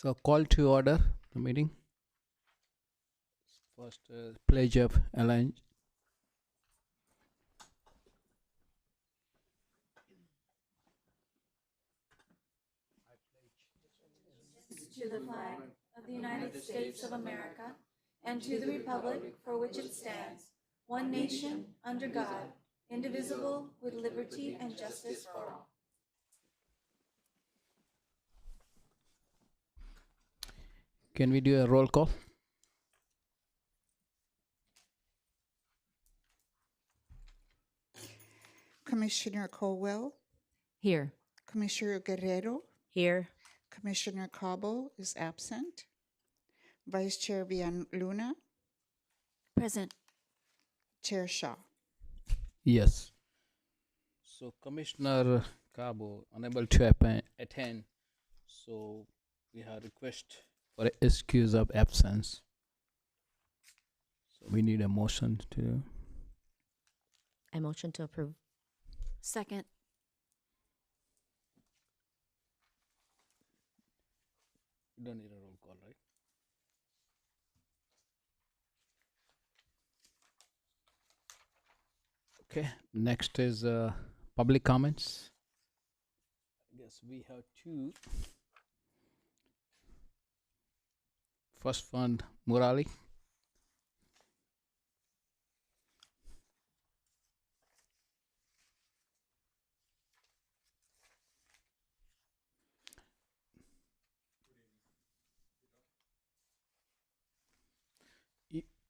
So, call to order the meeting. First, pledge of allegiance. To the flag of the United States of America and to the republic for which it stands, one nation, under God, indivisible, with liberty and justice for all. Can we do a roll call? Commissioner Colwell, Here. Commissioner Guerrero, Here. Commissioner Cabo is absent. Vice Chair Luna, Present. Chair Shaw. Yes. So, Commissioner Cabo unable to attend. So, we have request for excuse of absence. So, we need a motion to. I motion to approve. Second. You don't need a roll call, right? Okay. Next is public comments. I guess we have two. First one, Murali.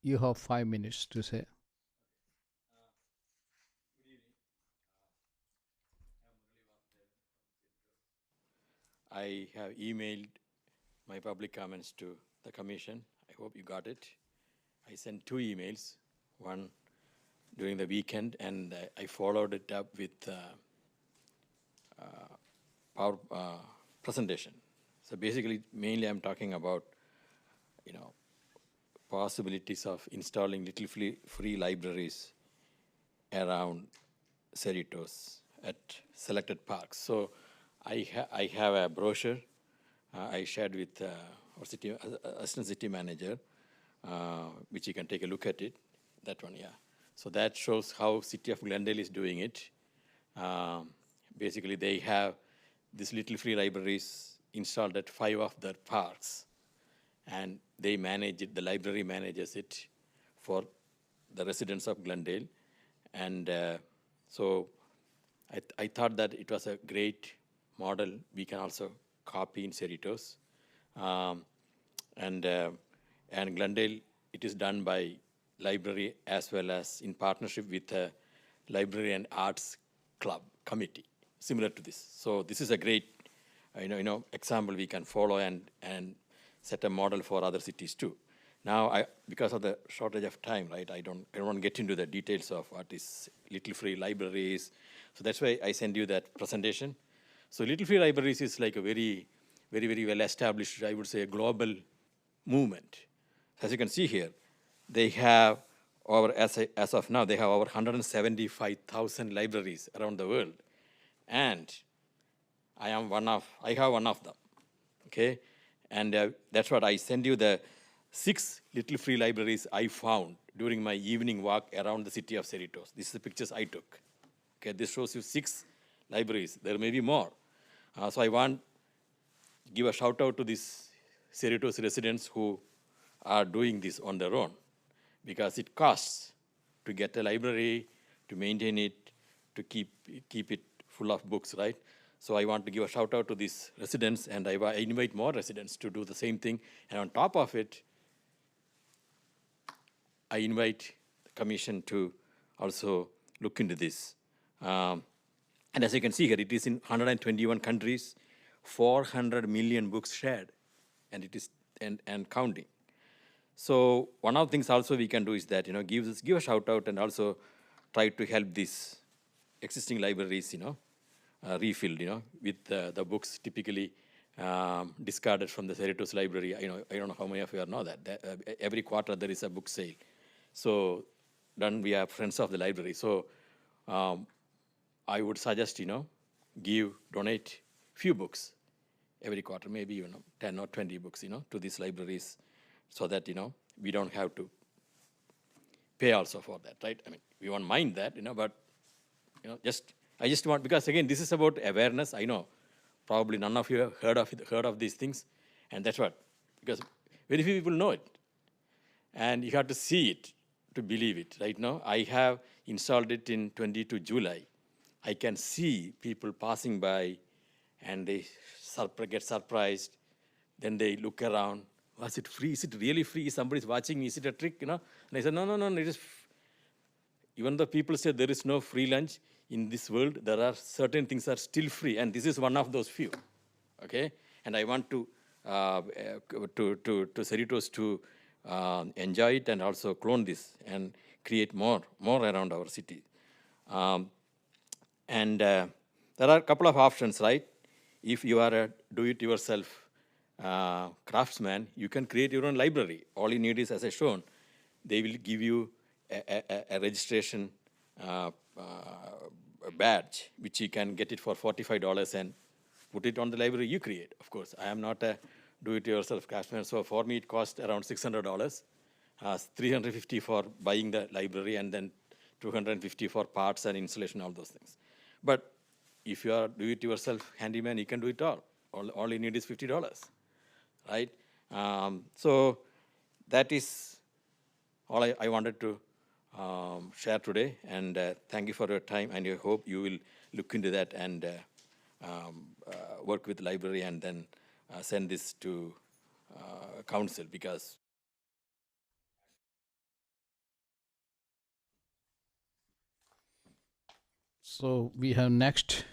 You have 5 minutes to say. I have emailed my public comments to the commission. I hope you got it. I sent 2 emails, one during the weekend, and I followed it up with our presentation. So basically, mainly I'm talking about, possibilities of installing little free libraries around Cerritos at selected parks. So I have a brochure I shared with our assistant city manager, which you can take a look at it. That one, yeah. So that shows how City of Glendale is doing it. Basically, they have these little free libraries installed at 5 of their parks, and they manage it. The library manages it for the residents of Glendale, and so I thought that it was a great model we can also copy in Cerritos. And Glendale, it is done by library as well as in partnership with a library and arts club committee, similar to this. So this is a great example we can follow and set a model for other cities too. Now, because of the shortage of time, right, I don't want to get into the details of what is Little Free Libraries. So that's why I send you that presentation. So Little Free Libraries is like a very, very, very well established, I would say, a global movement. As you can see here, they have as of now, they have over 175,000 libraries around the world. And I have one of them, okay? And that's what I send you the 6 little free libraries I found during my evening walk around the city of Cerritos. This is the pictures I took. Okay, this shows you 6 libraries. There may be more. So I want to give a shout out to these Cerritos residents who are doing this on their own, because it costs to get a library, to maintain it, to keep it full of books, right? So I want to give a shout out to these residents, and I invite more residents to do the same thing. And on top of it, I invite the commission to also look into this. And as you can see here, it is in 121 countries, 400 million books shared, and it is and counting. So one of the things also we can do is that give a shout out and also try to help these existing libraries refilled with the books typically discarded from the Cerritos library. I don't know how many of you know that every quarter there is a book sale. So then we are friends of the library. So I would suggest donate few books every quarter, maybe 10 or 20 books, to these libraries, so that we don't have to pay also for that, right? I mean, we won't mind that, but I just want, because again, this is about awareness. I know probably none of you have heard of these things, and that's what, because very few people know it, and you have to see it to believe it. Right now, I have installed it in 22 July. I can see people passing by, and they get surprised. Then they look around. Was it free? Is it really free? Somebody's watching me. Is it a trick? And I said, no. It is. Even though people say there is no free lunch in this world, there are certain things that are still free, and this is one of those few. Okay, and I want to Cerritos to enjoy it and also clone this and create more around our city. And there are a couple of options, right? If you are a do-it-yourself craftsman, you can create your own library. All you need is, as I shown, they will give you a registration badge, which you can get it for $45 and put it on the library you create. Of course, I am not a do-it-yourself craftsman, so for me it cost around $600, $350 for buying the library, and then $250 for parts and installation, all those things. But if you are do-it-yourself handyman, you can do it all. All you need is $50, right? So that is all I wanted to share today, and thank you for your time, and I hope you will look into that and work with the library, and then send this to council, because So we have next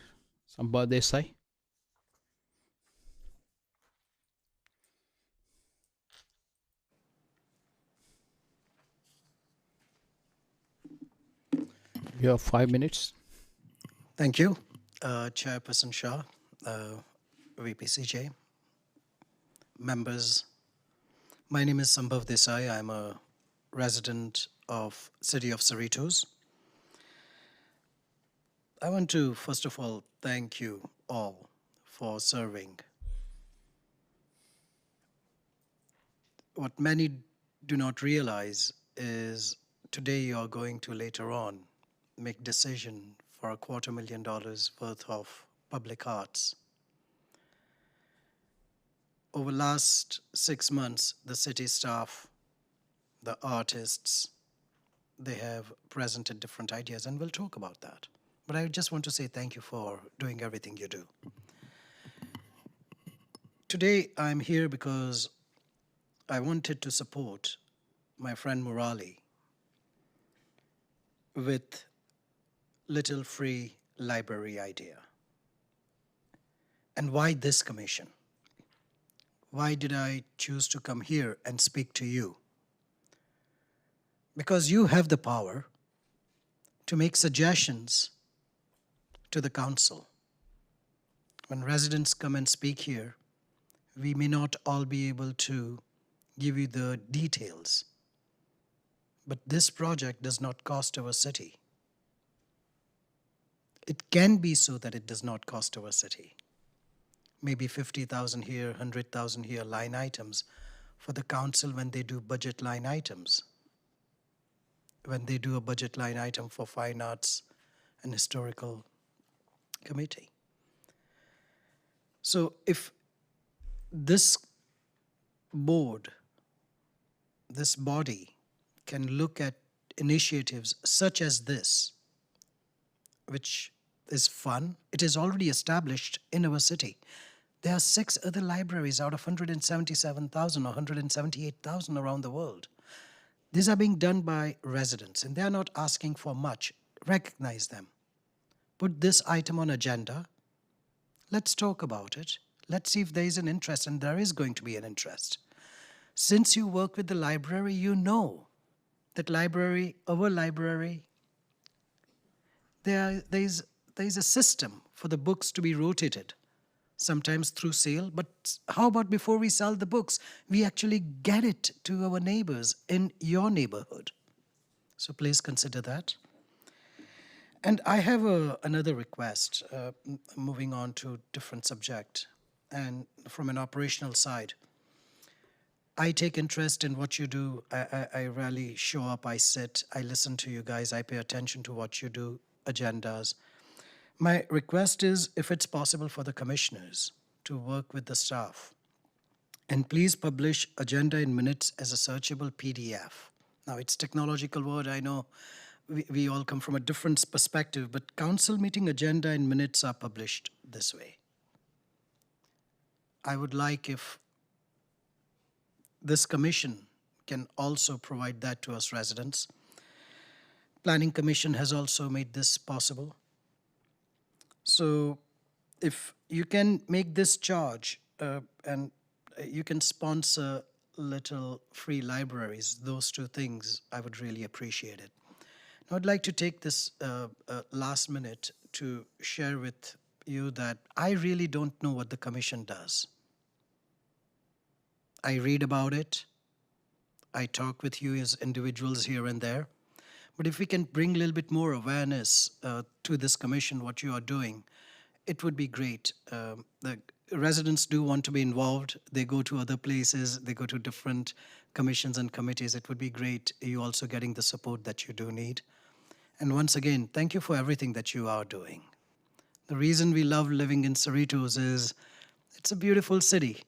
Sambha Desai. You have 5 minutes. Thank you, Chairperson Shah, VPCJ, members. My name is Sambhav Desai. I'm a resident of city of Cerritos. I want to, first of all, thank you all for serving. What many do not realize is today you are going to later on make decision for $250,000 worth of public arts. Over last 6 months, the city staff, the artists, they have presented different ideas, and we'll talk about that. But I just want to say thank you for doing everything you do. Today, I'm here because I wanted to support my friend Murali with Little Free Library idea. And why this commission? Why did I choose to come here and speak to you? Because you have the power to make suggestions to the council. When residents come and speak here, we may not all be able to give you the details, but this project does not cost our city. It can be so that it does not cost our city. Maybe 50,000 here, 100,000 here, line items for the council when they do budget line items. When they do a budget line item for Fine Arts and Historical Committee. So if this board, this body can look at initiatives such as this, which is fun, it is already established in our city. There are 6 other libraries out of 177,000 or 178,000 around the world. These are being done by residents, and they are not asking for much. Recognize them. Put this item on agenda. Let's talk about it. Let's see if there is an interest, and there is going to be an interest. Since you work with the library, you know that our library, there is a system for the books to be rotated, sometimes through sale, but how about before we sell the books, we actually get it to our neighbors in your neighborhood? So please consider that. And I have another request, moving on to different subject. and from an operational side. I take interest in what you do. I rarely show up, I sit, I listen to you guys, I pay attention to what you do, agendas. My request is if it's possible for the commissioners to work with the staff. And please publish agenda in minutes as a searchable PDF. Now, it's technological word, I know we all come from a different perspective, but council meeting agenda in minutes are published this way. I would like if this commission can also provide that to us residents. Planning Commission has also made this possible. So if you can make this charge and you can sponsor little free libraries, those two things, I would really appreciate it. Now, I'd like to take this last minute to share with you that I really don't know what the commission does. I read about it. I talk with you as individuals here and there. But if we can bring a little bit more awareness to this commission, what you are doing, it would be great. The residents do want to be involved. They go to other places. They go to different commissions and committees. It would be great you also getting the support that you do need. And once again, thank you for everything that you are doing. The reason we love living in Cerritos is it's a beautiful city.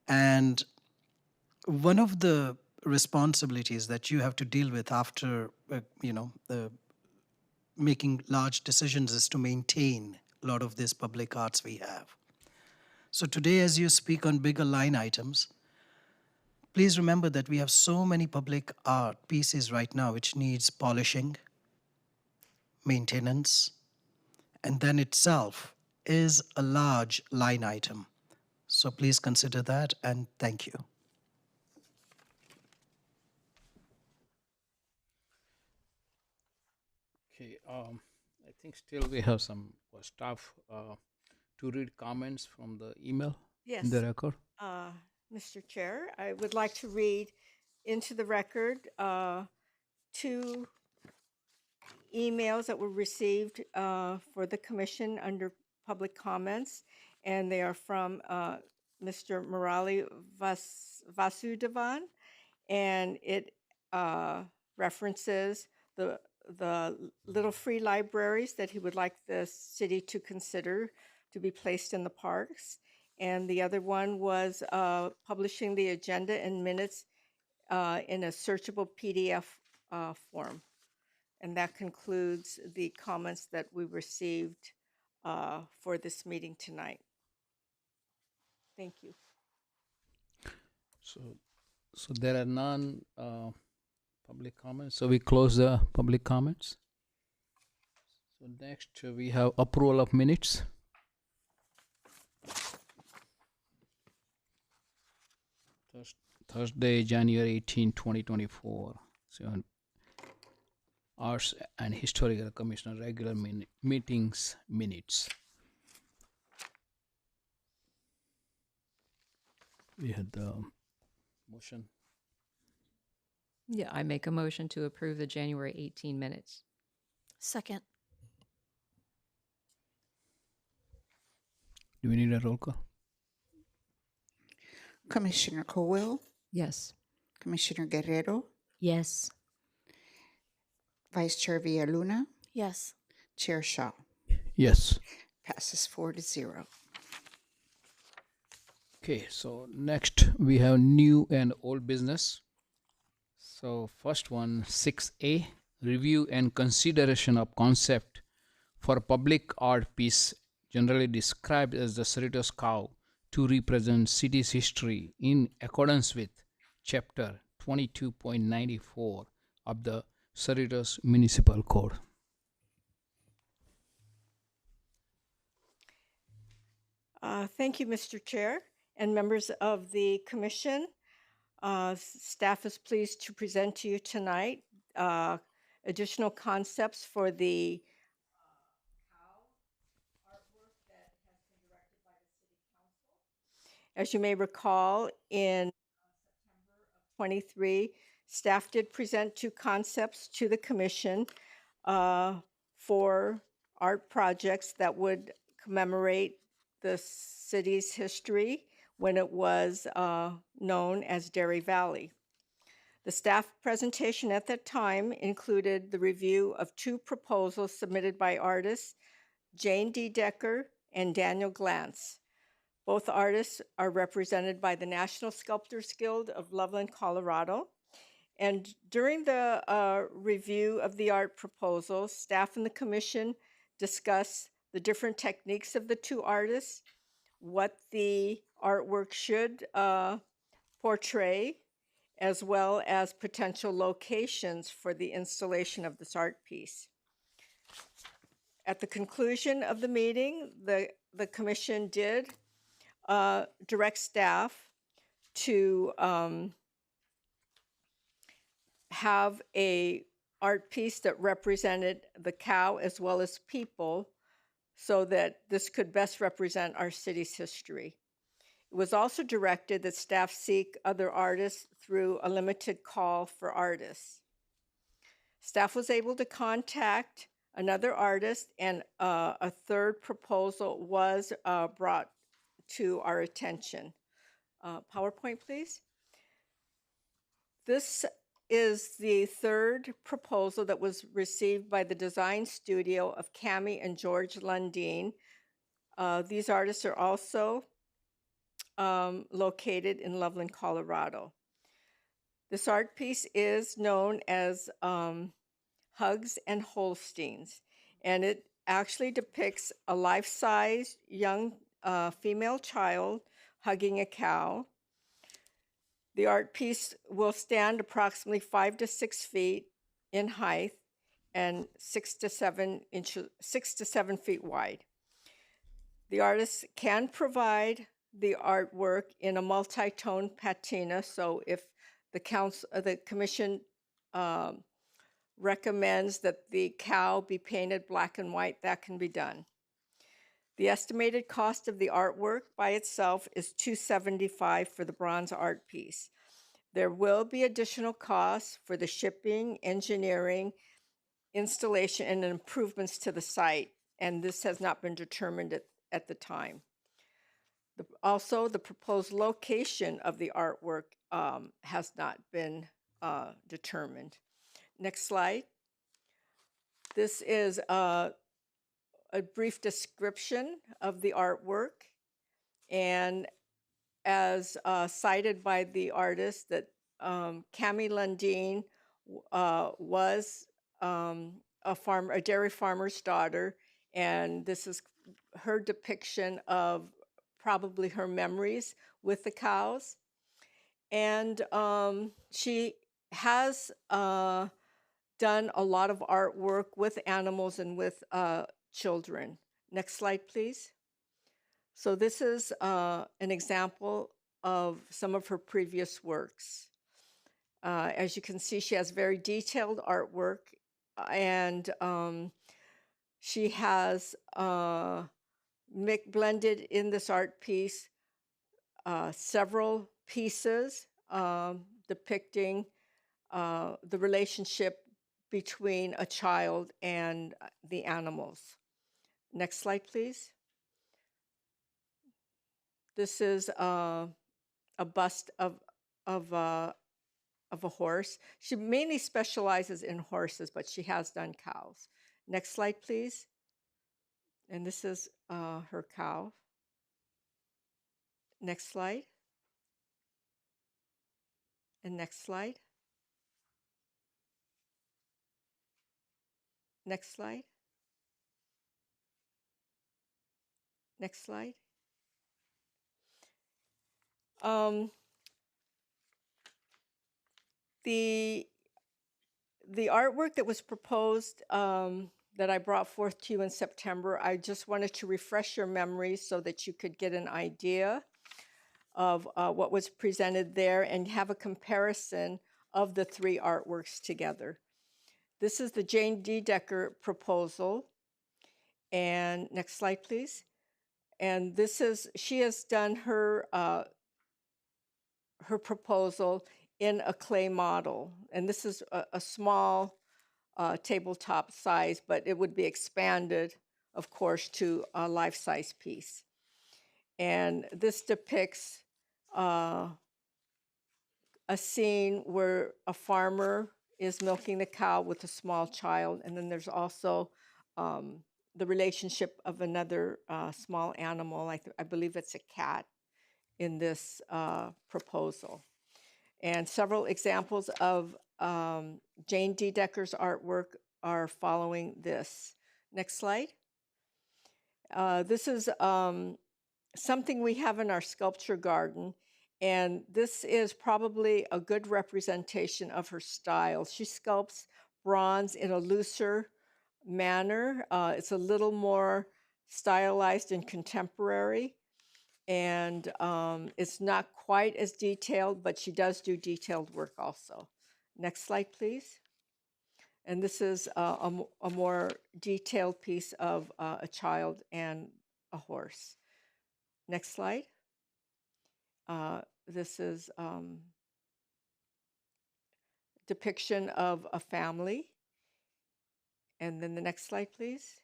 And one of the responsibilities that you have to deal with after, making large decisions is to maintain a lot of these public arts we have. So today, as you speak on bigger line items, please remember that we have so many public art pieces right now which needs polishing, maintenance, and then itself is a large line item. So please consider that, and thank you. Okay, I think still we have some staff to read comments from the email Yes, in the record. Mr. Chair, I would like to read into the record two emails that were received for the commission under public comments, and they are from Mr. Murali Vasudevan, and it references the little free libraries that he would like the city to consider to be placed in the parks. And the other one was publishing the agenda in minutes in a searchable PDF form. And that concludes the comments that we received for this meeting tonight. Thank you. So there are none public comments. So we close the public comments. So next we have approval of minutes. Thursday, January 18, 2024. So Arts and Historical Commission regular meetings minutes. We had the motion. Yeah, I make a motion to approve the January 18 minutes. Second. Do we need a roll call? Commissioner Colwell, Yes. Commissioner Guerrero, Yes. Vice Chair Villaluna, Yes. Chair Shaw. Yes. Passes 4-0. Okay, so next we have new and old business. So first one, 6A, review and consideration of concept for public art piece generally described as the Cerritos cow to represent city's history in accordance with chapter 22.94 of the Cerritos Municipal Code. Thank you, Mr. Chair and members of the commission. Staff is pleased to present to you tonight additional concepts for the cow artwork that has been directed by the City Council. As you may recall, in September of 23, staff did present two concepts to the commission for art projects that would commemorate the city's history when it was known as Dairy Valley. The staff presentation at that time included the review of 2 proposals submitted by artists Jane D. Decker and Daniel Glantz. Both artists are represented by the National Sculptors Guild of Loveland, Colorado. And during the review of the art proposals, staff and the commission discussed the different techniques of the 2 artists, what the artwork should portray, as well as potential locations for the installation of this art piece. At the conclusion of the meeting, the commission did direct staff to have a art piece that represented the cow as well as people, so that this could best represent our city's history. It was also directed that staff seek other artists through a limited call for artists. Staff was able to contact another artist, and a 3rd proposal was brought to our attention. PowerPoint, please. This is the 3rd proposal that was received by the design studio of Cami and George Lundeen. These artists are also located in Loveland, Colorado. This art piece is known as Hugs and Holsteins, and it actually depicts a life-size young female child hugging a cow. The art piece will stand approximately 5 to 6 feet in height and 6 to 7 feet wide. The artist can provide the artwork in a multi-tone patina, so if the commission recommends that the cow be painted black and white, that can be done. The estimated cost of the artwork by itself is $275 for the bronze art piece. There will be additional costs for the shipping, engineering, installation, and improvements to the site, and this has not been determined at the time. Also, the proposed location of the artwork has not been determined. Next slide. This is a brief description of the artwork, and as cited by the artist, that Cami Lundeen was a dairy farmer's daughter, and this is her depiction of probably her memories with the cows. And she has done a lot of artwork with animals and with children. Next slide, please. So this is an example of some of her previous works. As you can see, she has very detailed artwork, and she has blended in this art piece several pieces depicting the relationship between a child and the animals. Next slide, please. This is a bust of a horse. She mainly specializes in horses, but she has done cows. Next slide, please. And this is her cow. Next slide. And next slide. Next slide. Next slide. The artwork that was proposed that I brought forth to you in September, I just wanted to refresh your memory so that you could get an idea of what was presented there and have a comparison of the 3 artworks together. This is the Jane D. Decker proposal. And next slide, please. And this is, she has done her proposal in a clay model. And this is a small tabletop size, but it would be expanded, of course, to a life-size piece. And this depicts a scene where a farmer is milking the cow with a small child, and then there's also the relationship of another small animal. I believe it's a cat in this proposal. And several examples of Jane D. Decker's artwork are following this. Next slide. This is something we have in our sculpture garden, and this is probably a good representation of her style. She sculpts bronze in a looser manner. It's a little more stylized and contemporary, and it's not quite as detailed, but she does do detailed work also. Next slide, please. And this is a more detailed piece of a child and a horse. Next slide. This is depiction of a family. And then the next slide, please.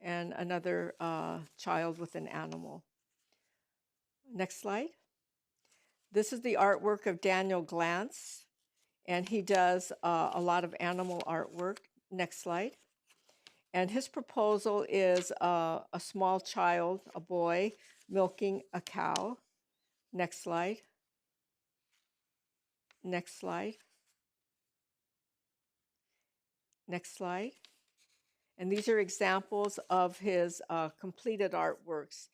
And another child with an animal. Next slide. This is the artwork of Daniel Glantz, and he does a lot of animal artwork. Next slide. And his proposal is a small child, a boy, milking a cow. Next slide. Next slide. Next slide. And these are examples of his completed artworks.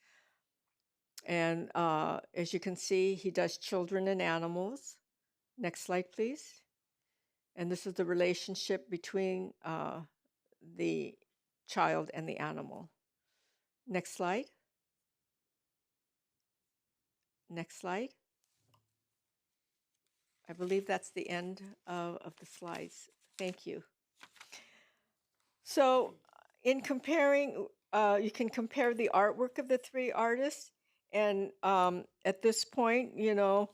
And as you can see, he does children and animals. Next slide, please. And this is the relationship between the child and the animal. Next slide. Next slide. I believe that's the end of the slides. Thank you. So in comparing, you can compare the artwork of the three artists. And at this point, you know,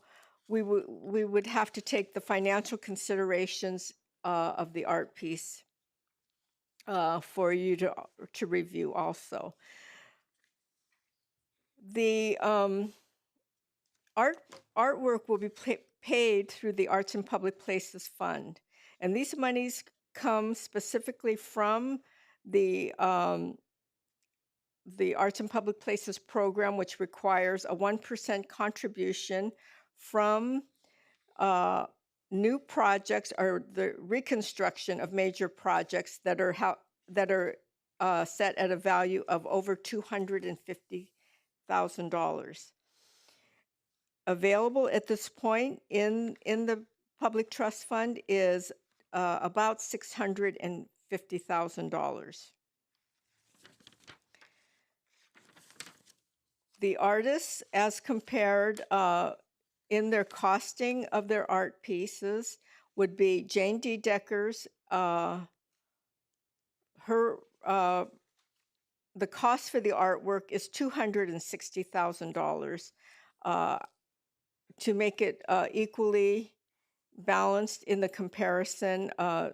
we would have to take the financial considerations of the art piece for you to review also. The artwork will be paid through the Arts and Public Places Fund. And these monies come specifically from the Arts and Public Places program, which requires a 1% contribution from new projects or the reconstruction of major projects that are set at a value of over $250,000. Available at this point in the Public Trust Fund is about $650,000. The artists, as compared in their costing of their art pieces, would be Jane D. Decker's. The cost for the artwork is $260,000. To make it equally balanced in the comparison, I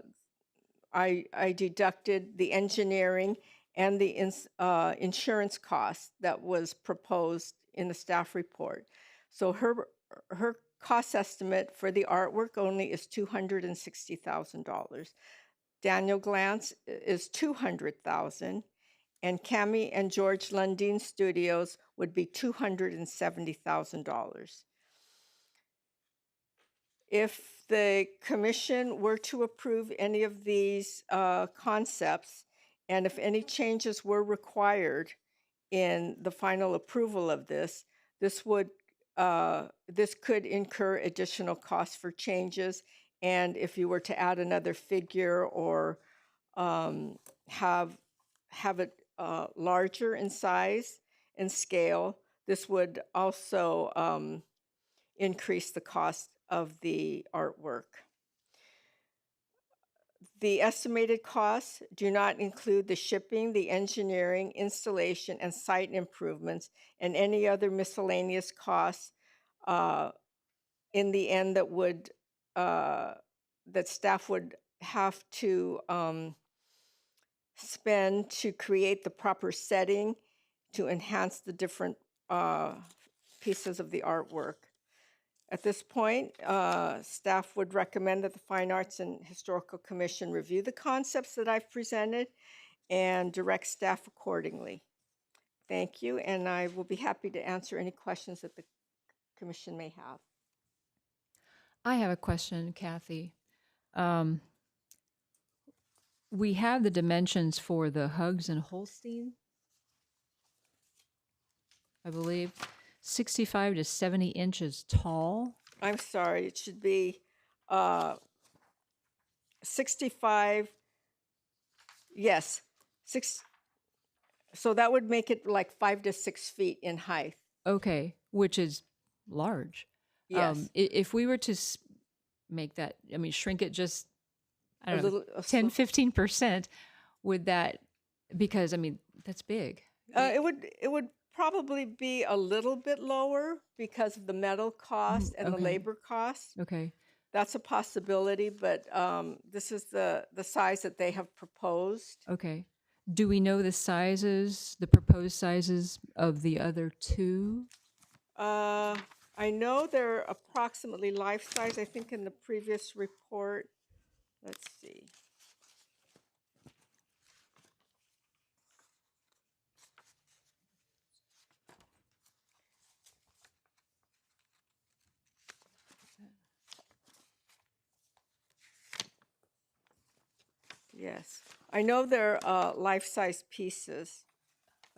deducted the engineering and the insurance cost that was proposed in the staff report. So her cost estimate for the artwork only is $260,000. Daniel Glantz is $200,000, and Cami and George Lundin Studios would be $270,000. If the commission were to approve any of these concepts, and if any changes were required in the final approval of this, this could incur additional costs for changes. And if you were to add another figure or have it larger in size and scale, this would also increase the cost of the artwork. The estimated costs do not include the shipping, the engineering, installation, and site improvements, and any other miscellaneous costs in the end that staff would have to spend to create the proper setting to enhance the different pieces of the artwork. At this point, staff would recommend that the Fine Arts and Historical Commission review the concepts that I've presented and direct staff accordingly. Thank you, and I will be happy to answer any questions that the commission may have. I have a question, Kathy. We have the dimensions for the Hugs and Holstein, I believe, 65 to 70 inches tall. I'm sorry, it should be 65, yes, so that would make it like 5 to 6 feet in height. Okay, which is large. Yes. If we were to make that, I mean, shrink it just, I don't know, little- a 10, sli- 15%, would that, because, I mean, that's big. It would probably be a little bit lower because of the metal cost and the okay. labor cost. Okay. That's a possibility, but this is the size that they have proposed. Okay. Do we know the sizes, the proposed sizes of the other two? I know they're approximately life size. I think in the previous report, let's see. Yes, I know they're life-size pieces.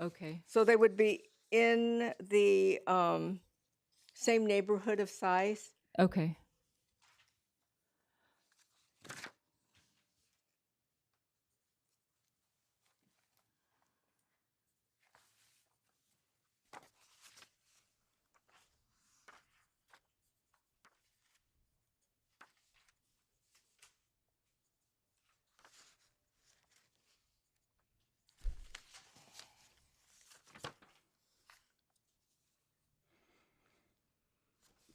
Okay. So they would be in the same neighborhood of size. Okay.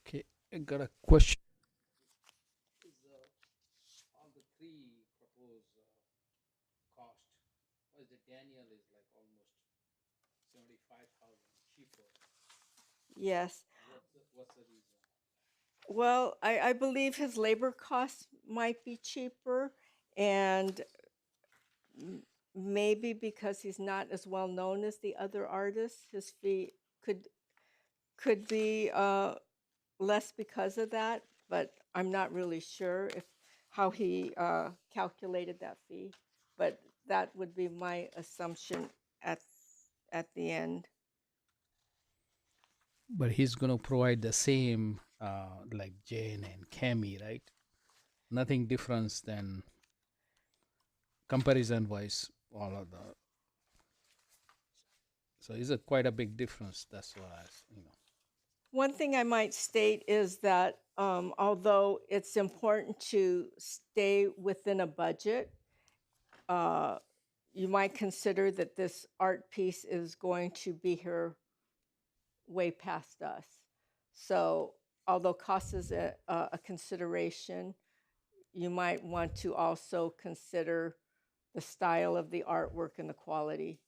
Okay, I got a question. All the three proposed cost, was the Daniel is like almost 75,000 cheaper. Yes. What's the reason? Well, I believe his labor costs might be cheaper, and maybe because he's not as well known as the other artists, his fee could be less because of that. But I'm not really sure if how he calculated that fee. But that would be my assumption at the end. But he's going to provide the same like Jane and Cami, right? Nothing difference than comparison wise, all of the. So it's quite a big difference. That's why, One thing I might state is that although it's important to stay within a budget, you might consider that this art piece is going to be here way past us. So although cost is a consideration, you might want to also consider the style of the artwork and the quality.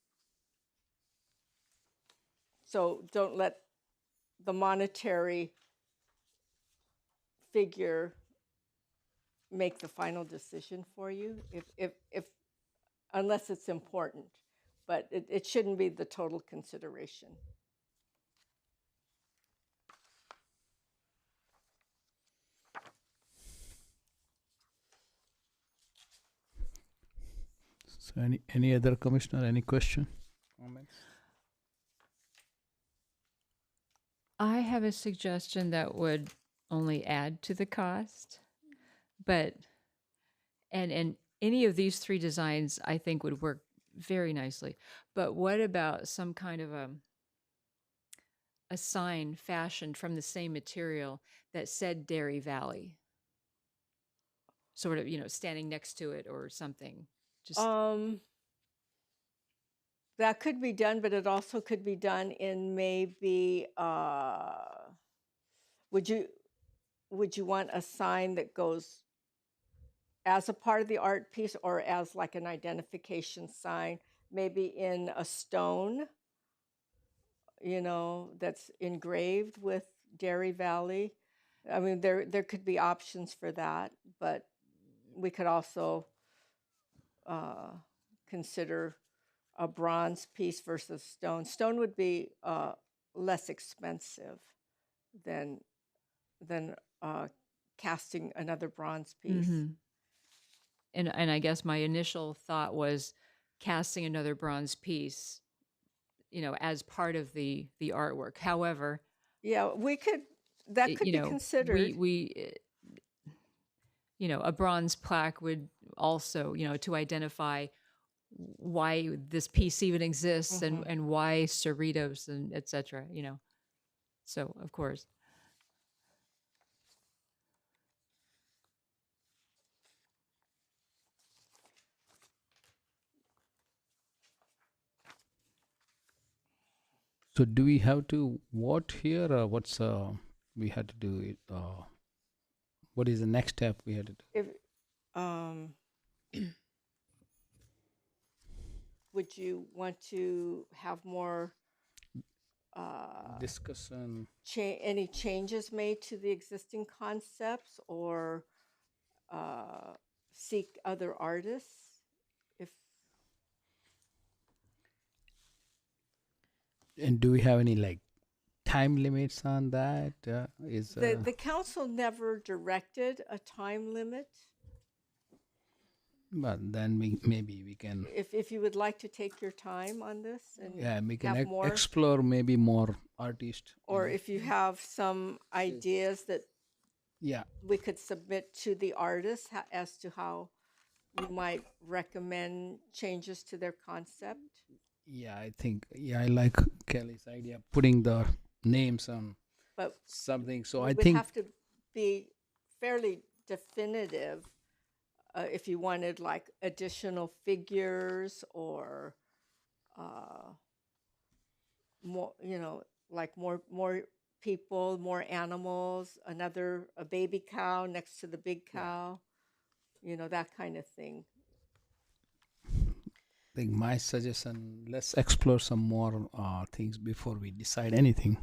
So don't let the monetary figure make the final decision for you, if unless it's important, but it shouldn't be the total consideration. So any other commissioner, any question, comments? I have a suggestion that would only add to the cost, but and any of these three designs I think would work very nicely. But what about some kind of a sign fashioned from the same material that said Dairy Valley? Sort of, standing next to it or something. Just That could be done, but it also could be done in maybe, would you want a sign that goes as a part of the art piece or as like an identification sign, maybe in a stone that's engraved with Dairy Valley. I mean, there could be options for that, but we could also consider a bronze piece versus stone. Stone would be less expensive than casting another bronze piece. And I guess my initial thought was casting another bronze piece, as part of the artwork. However, Yeah, that could be considered. A bronze plaque would also, to identify why this piece even exists and why Cerritos and et cetera, So, of course. So do we have to vote here, or what's we had to do it? What is the next step we had to do? If, would you want to have more Discussion. any changes made to the existing concepts, or seek other artists? If And do we have any like time limits on that? the council never directed a time limit. But then maybe we can If you would like to take your time on this and we can have more, explore maybe more artists. or if you have some ideas that Yeah, we could submit to the artists as to how you might recommend changes to their concept. I think I like Kelly's idea putting the names on But something. So it I would think have to be fairly definitive if you wanted like additional figures or more, like more people, more animals, a baby cow next to the big cow, that kind of thing. think my suggestion, let's explore some more things before we decide anything.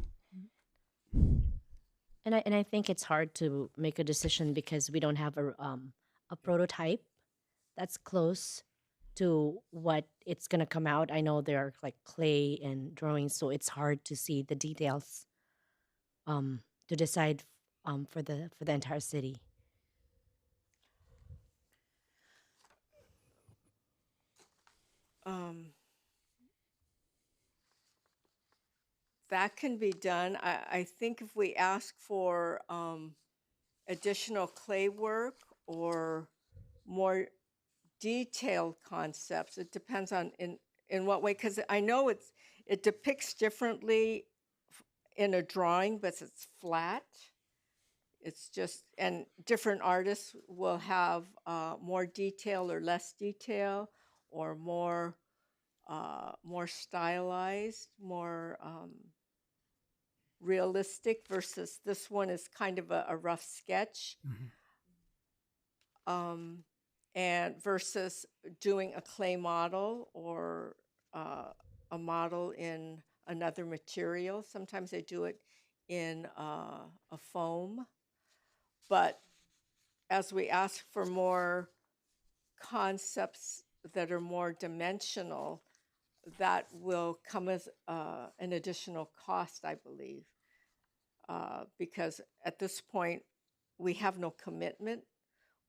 And I think it's hard to make a decision because we don't have a prototype that's close to what it's gonna come out. I know there are like clay and drawings, so it's hard to see the details to decide for the entire city. That can be done. I think if we ask for additional clay work or more detailed concepts, it depends on in what way, because I know it depicts differently in a drawing, but it's flat. It's just, and different artists will have more detail or less detail, or more stylized, more realistic, versus this one is kind of a rough sketch. And versus doing a clay model or a model in another material. Sometimes they do it in a foam. But as we ask for more concepts that are more dimensional, that will come as an additional cost, I believe, because at this point we have no commitment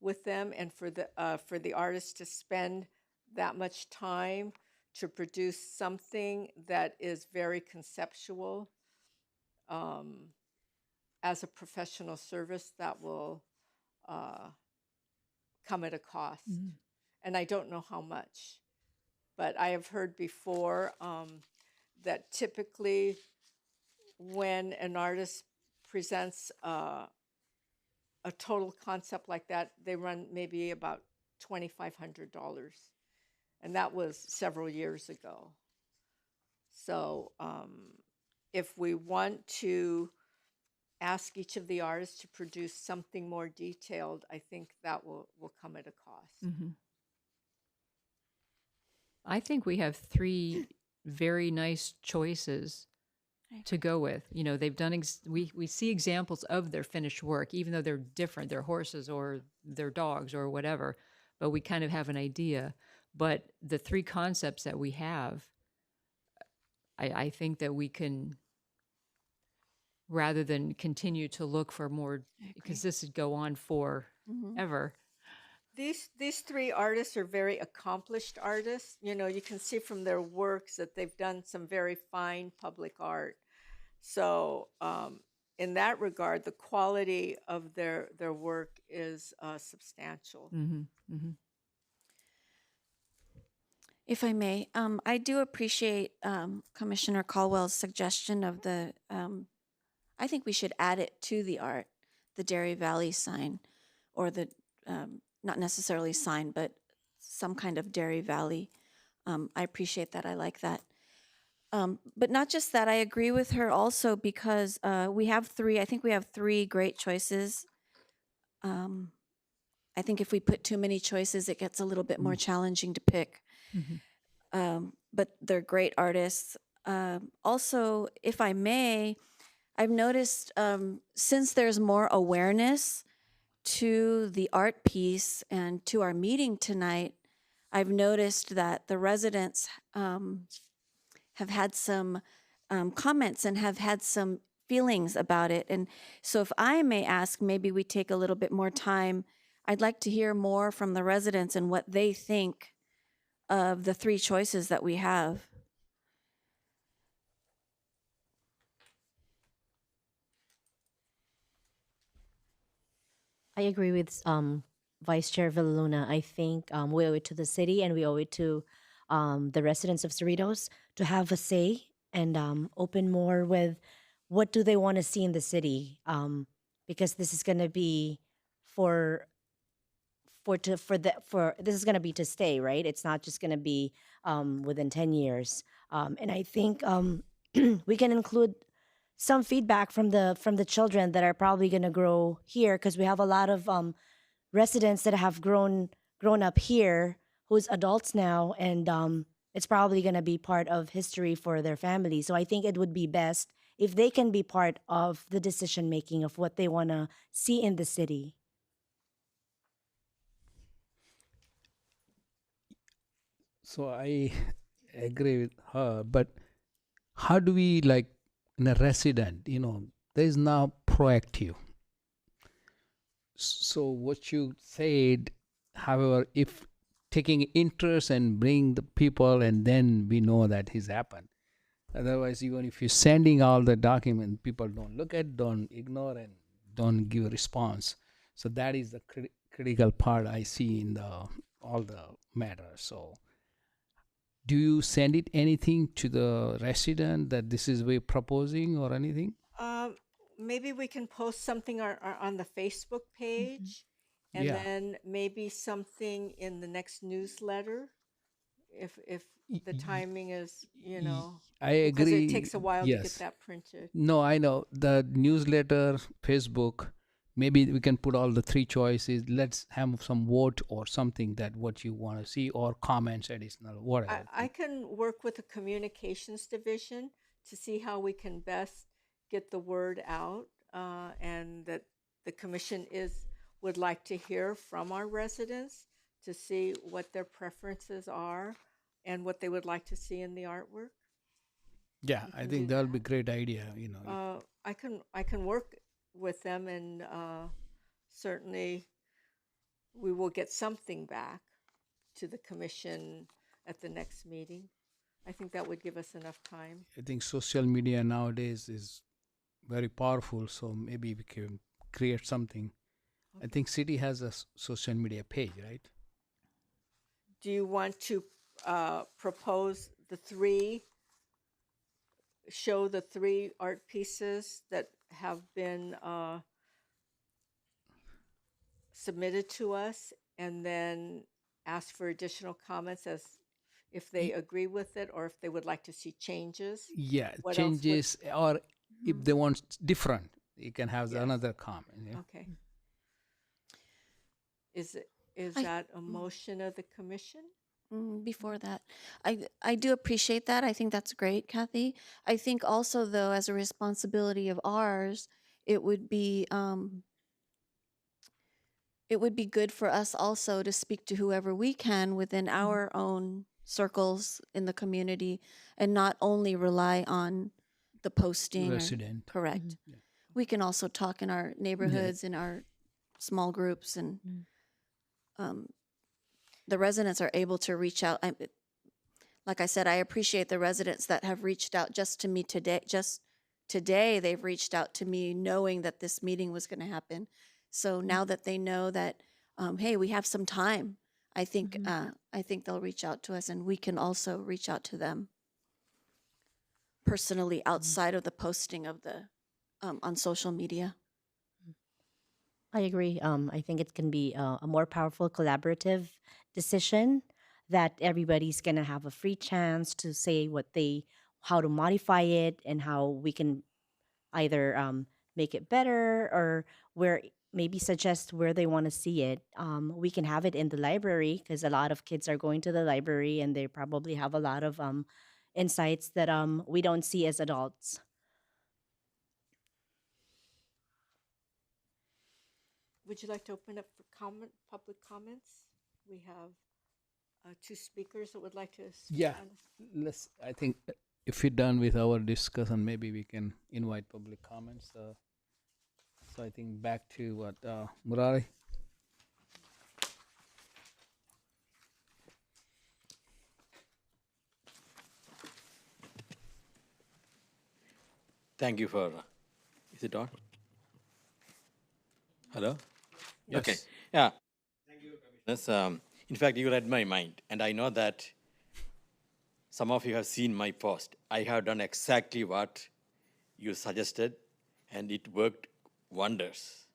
with them, and for the artist to spend that much time to produce something that is very conceptual as a professional service, that will come at a cost. And I don't know how much. But I have heard before that typically when an artist presents a total concept like that, they run maybe about $2,500. And that was several years ago. So if we want to ask each of the artists to produce something more detailed, I think that will come at a cost. I think we have three very nice choices to go with. You know, they've done, we see examples of their finished work, even though they're different, they're horses or they're dogs or whatever, but we kind of have an idea. But the three concepts that we have, I think that we can, rather than continue to look for more, because this would go on forever. These three artists are very accomplished artists. You know, you can see from their works that they've done some very fine public art. So, in that regard, the quality of their work is substantial. If I may, I do appreciate Commissioner Caldwell's suggestion of the, I think we should add it to the art, the Dairy Valley sign, or the, not necessarily sign, but some kind of Dairy Valley. I appreciate that. I like that. But not just that, I agree with her also because we have three, I think we have three great choices. I think if we put too many choices, it gets a little bit more challenging to pick. But they're great artists. Also, if I may, I've noticed since there's more awareness to the art piece and to our meeting tonight, I've noticed that the residents have had some comments and have had some feelings about it. And so if I may ask, maybe we take a little bit more time. I'd like to hear more from the residents and what they think of the three choices that we have. I agree with Vice Chair Villaluna. I think we owe it to the city and we owe it to the residents of Cerritos to have a say and open more with what do they want to see in the city, because this is going to be this is going to be to stay, right? It's not just going to be within 10 years. And I think we can include some feedback from the children that are probably going to grow here, because we have a lot of residents that have grown up here who's adults now, and it's probably going to be part of history for their family. So I think it would be best if they can be part of the decision making of what they want to see in the city. So I agree with her, but how do we, like, in a resident, there is now proactive. So what you said, however, if taking interest and bring the people, and then we know that has happened. Otherwise, even if you're sending all the document, people don't look at, don't ignore, and don't give a response. So that is the critical part I see in all the matters. So do you send it anything to the resident that this is we're proposing or anything? Maybe we can post something on the Facebook page, and Yeah. then maybe something in the next newsletter, if the timing is, I because agree. it takes a while to get Yes. that printed. No, I know. The newsletter, Facebook, maybe we can put all the three choices. Let's have some vote or something that what you want to see, or comments, additional, whatever. I can work with the communications division to see how we can best get the word out, and that the commission would like to hear from our residents to see what their preferences are and what they would like to see in the artwork. Yeah, I think that'll be a great idea, I can work with them, and certainly we will get something back to the commission at the next meeting. I think that would give us enough time. I think social media nowadays is very powerful, so maybe we can create something. I think city has a social media page, right? Do you want to propose show the three art pieces that have been submitted to us, and then ask for additional comments as if they agree with it, or if they would like to see changes? Yeah, What else would- changes, or if they want different, you can have Yes. another comment. Yeah? Okay. Is I- that a motion of the commission? before that, I do appreciate that. I think that's great, Kathy. I think also, though, as a responsibility of ours, it would be good for us also to speak to whoever we can within our own circles in the community, and not only rely on the posting. Resident. Correct. Yeah. We can also talk in our neighborhoods, in our small groups, and the residents are able to reach out. Like I said, I appreciate the residents that have reached out just to me today. Just today, they've reached out to me knowing that this meeting was going to happen. So now that they know that, hey, we have some time, I think they'll reach out to us, and we can also reach out to them personally outside of the posting of the on social media. I agree. I think it can be a more powerful collaborative decision that everybody's going to have a free chance to say how to modify it and how we can either make it better or maybe suggest where they want to see it. We can have it in the library because a lot of kids are going to the library and they probably have a lot of insights that we don't see as adults. Would you like to open up for public comments? We have two speakers that would like to speak. Yeah. I think if we're done with our discussion, maybe we can invite public comments. So I think back to what, Murari? Thank you for, is it on? Hello? Yes. Okay, yeah. Thank you, Commissioners. In fact, you read my mind, and I know that some of you have seen my post. I have done exactly what you suggested, and it worked wonders.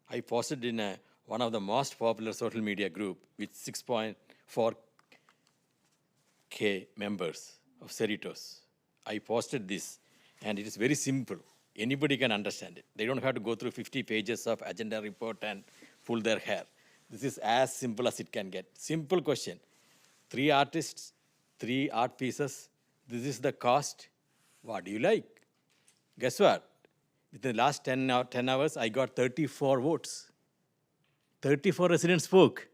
I posted in one of the most popular social media group with 6.4K members of Cerritos. I posted this, and it is very simple. Anybody can understand it. They don't have to go through 50 pages of agenda report and pull their hair. This is as simple as it can get. Simple question. 3 artists, 3 art pieces. This is the cost. What do you like? Guess what? Within the last 10 hours, I got 34 votes. 34 residents spoke.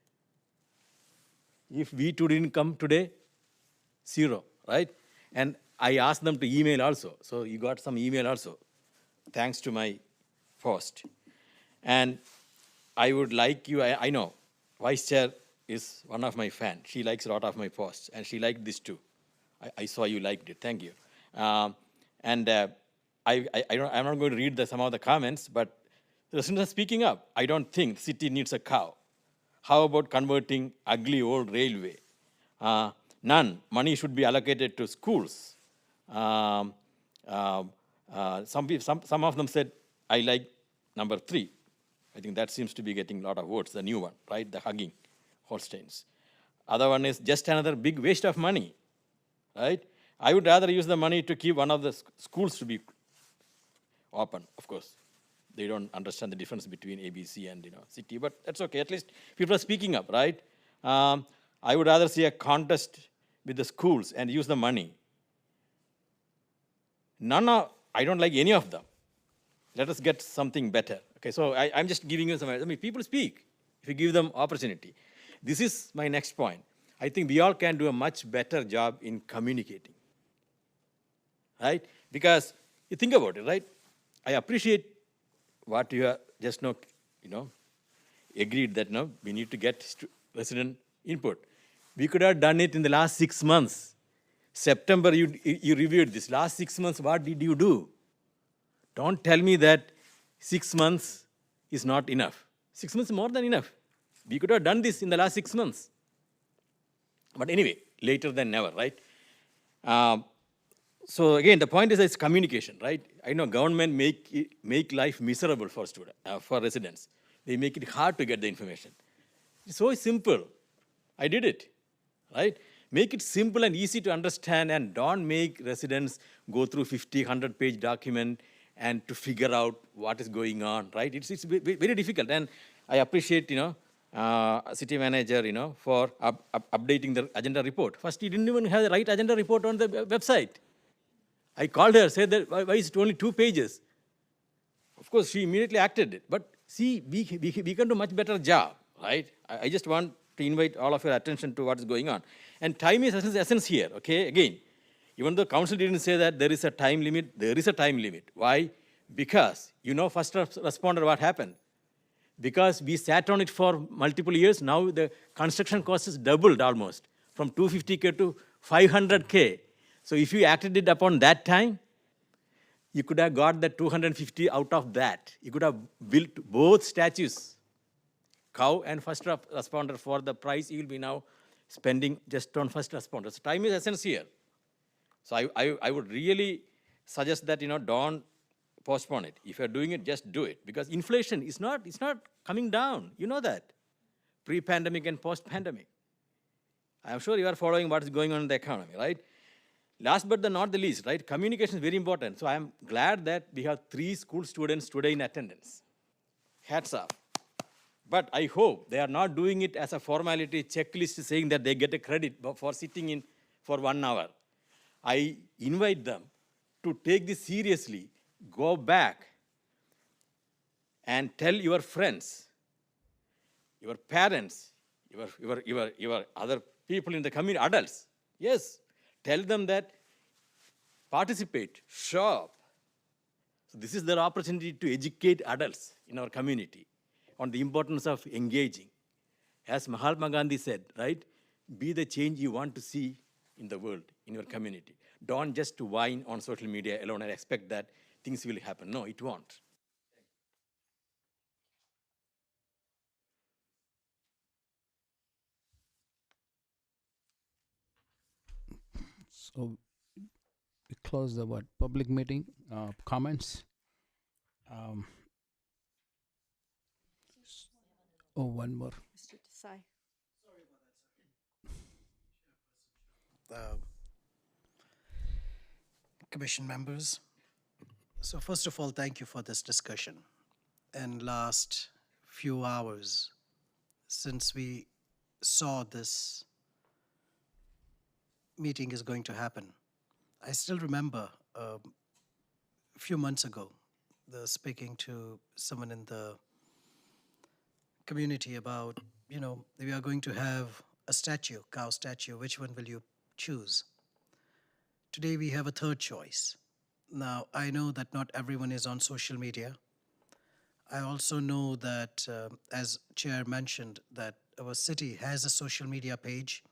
If we two didn't come today, 0, right? And I asked them to email also. So you got some email also, thanks to my post. And I would like you, I know, Vice Chair is one of my fans. She likes a lot of my posts, and she liked this too. I saw you liked it. Thank you. I'm not going to read some of the comments, but the residents are speaking up. I don't think the city needs a cow. How about converting ugly old railway? None. Money should be allocated to schools. Some of them said, I like number 3. I think that seems to be getting a lot of votes, the new one, right? The hugging Holsteins. Other one is just another big waste of money, right? I would rather use the money to keep one of the schools to be open, of course. They don't understand the difference between ABC and city, but that's okay. At least people are speaking up, right? I would rather see a contest with the schools and use the money. I don't like any of them. Let us get something better. Okay, so I'm just giving you some, people speak if you give them opportunity. This is my next point. I think we all can do a much better job in communicating, right? Because you think about it, right? I appreciate what you have just now, agreed that we need to get resident input. We could have done it in the last 6 months. September, you reviewed this. Last 6 months, what did you do? Don't tell me that 6 months is not enough. 6 months is more than enough. We could have done this in the last 6 months. But anyway, later than never, right? So again, the point is it's communication, right? I know government make life miserable for for residents. They make it hard to get the information. It's so simple. I did it, right? Make it simple and easy to understand, and don't make residents go through 50, 100-page document and to figure out what is going on, right? It's very difficult. And I appreciate, city manager, for updating the agenda report. First, he didn't even have the right agenda report on the website. I called her, said that why is it only 2 pages? Of course, she immediately acted it. But see, we can do much better job, right? I just want to invite all of your attention to what is going on. And time is essence here, okay? Again, even though council didn't say that there is a time limit, there is a time limit. Why? Because, first responder, what happened? Because we sat on it for multiple years, now the construction cost is doubled almost, from 250K to 500K. So if you acted it upon that time, you could have got the 250 out of that. You could have built both statues, cow and first responder, for the price you will be now spending just on first responder. So time is essence here. So I would really suggest that, don't postpone it. If you're doing it, just do it. Because inflation is not coming down. You know that. Pre-pandemic and post-pandemic. I'm sure you are following what is going on in the economy, right? Last but not the least, right? Communication is very important. So I'm glad that we have 3 school students today in attendance. Hats off. But I hope they are not doing it as a formality checklist saying that they get a credit for sitting in for 1 hour. I invite them to take this seriously. Go back and tell your friends, your parents, your other people in the community, adults. Yes, tell them that participate, show up. So this is their opportunity to educate adults in our community on the importance of engaging. As Mahatma Gandhi said, right? Be the change you want to see in the world, in your community. Don't just whine on social media alone and expect that things will happen. No, it won't. So we close the public meeting. Comments. One more. Mr. Desai. Commission members. So first of all, thank you for this discussion. And last few hours since we saw this meeting is going to happen, I still remember a few months ago speaking to someone in the community about, we are going to have a statue, cow statue. Which one will you choose? Today we have a third choice. Now, I know that not everyone is on social media. I also know that, as Chair mentioned, that our city has a social media page,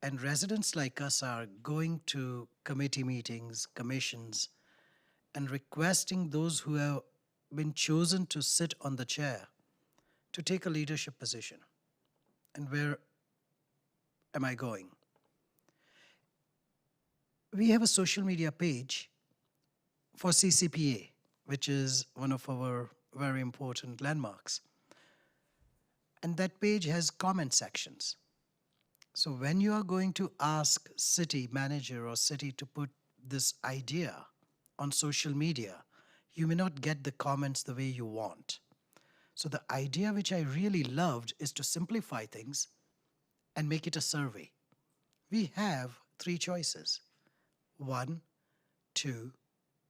and residents like us are going to committee meetings, commissions, and requesting those who have been chosen to sit on the chair to take a leadership position. And where am I going? We have a social media page for CCPA, which is one of our very important landmarks. And that page has comment sections. So when you are going to ask city manager or city to put this idea on social media, you may not get the comments the way you want. So the idea which I really loved is to simplify things and make it a survey. We have 3 choices. 1, 2,